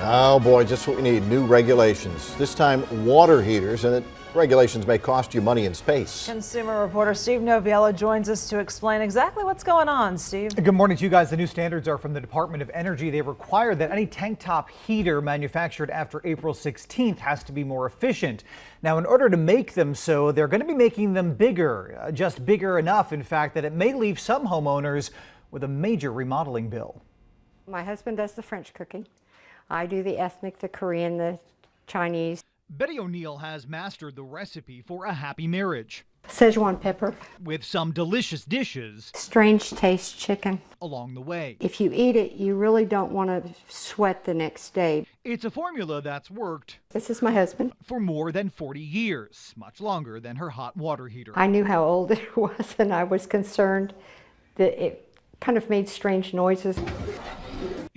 Oh boy, just what we need, new regulations. This time water heaters, and regulations may cost you money in space. Consumer reporter Steve Noviello joins us to explain exactly what's going on. Steve. Good morning to you guys. The new standards are from the Department of Energy. They require that any tank top heater manufactured after April 16th has to be more efficient. Now, in order to make them so, they're going to be making them bigger, just bigger enough, in fact, that it may leave some homeowners with a major remodeling bill. My husband does the French cooking. I do the ethnic, the Korean, the Chinese. Betty O'Neill has mastered the recipe for a happy marriage, Szechuan pepper. with some delicious dishes Strange taste chicken. along the way. If you eat it, you really don't want to sweat the next day. It's a formula that's worked This is my husband. for more than 40 years, much longer than her hot water heater. I knew how old it was, and I was concerned that it kind of made strange noises.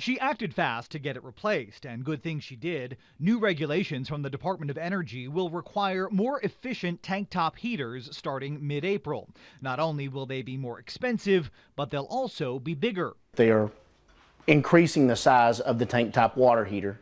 She acted fast to get it replaced, and good thing she did. New regulations from the Department of Energy will require more efficient tank top heaters starting mid-April. Not only will they be more expensive, but they'll also be bigger. They are increasing the size of the tank top water heater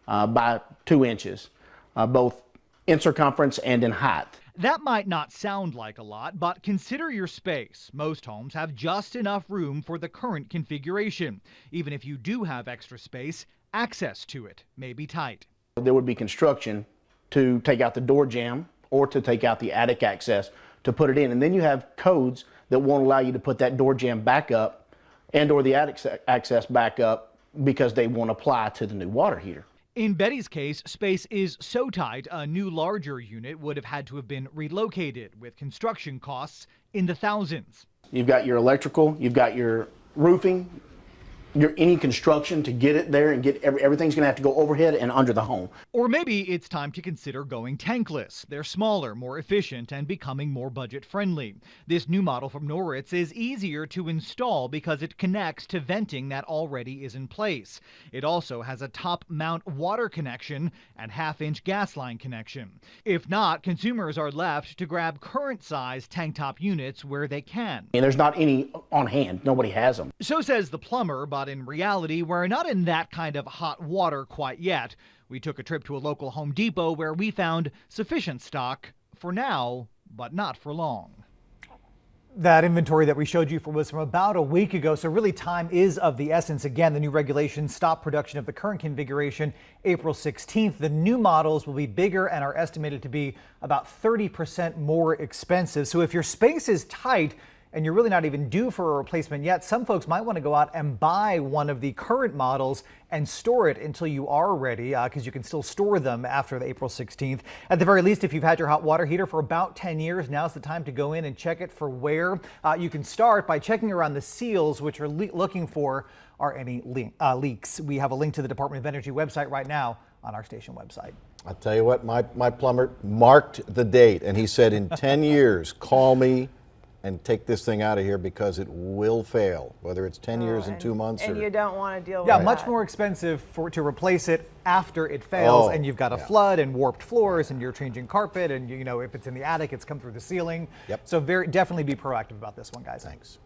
by 2 inches, both in circumference and in height. That might not sound like a lot, but consider your space. Most homes have just enough room for the current configuration. Even if you do have extra space, access to it may be tight. There would be construction to take out the door jamb or to take out the attic access to put it in. And then you have codes that won't allow you to put that door jamb back up and or the attic access back up because they won't apply to the new water heater. In Betty's case, space is so tight, a new larger unit would have had to have been relocated, with construction costs in the thousands. You've got your electrical, you've got your roofing, any construction to get it there and get everything's going to have to go overhead and under the home. Or maybe it's time to consider going tankless. They're smaller, more efficient, and becoming more budget friendly. This new model from Norritz is easier to install because it connects to venting that already is in place. It also has a top mount water connection and half-inch gas line connection. If not, consumers are left to grab current size tank top units where they can. And there's not any on hand. Nobody has them. So says the plumber, but in reality, we're not in that kind of hot water quite yet. We took a trip to a local Home Depot where we found sufficient stock for now, but not for long. That inventory that we showed you was from about a week ago, so really time is of the essence. Again, the new regulations stop production of the current configuration April 16th. The new models will be bigger and are estimated to be about 30% more expensive. So if your space is tight, and you're really not even due for a replacement yet, some folks might want to go out and buy one of the current models and store it until you are ready, because you can still store them after the April 16th. At the very least, if you've had your hot water heater for about 10 years, now's the time to go in and check it for wear. You can start by checking around the seals, which are looking for are any leaks. We have a link to the Department of Energy website right now on our station website. I'll tell you what, my plumber marked the date, and he said in 10 years, call me and take this thing out of here because it will fail, whether it's 10 years and 2 months. And you don't want to deal with that. that. Much more expensive to replace it after it fails, and you've got a flood and warped floors, and you're changing carpet, and if it's in the attic, it's come through the ceiling. Yep. So definitely be proactive about this one, guys. Thanks.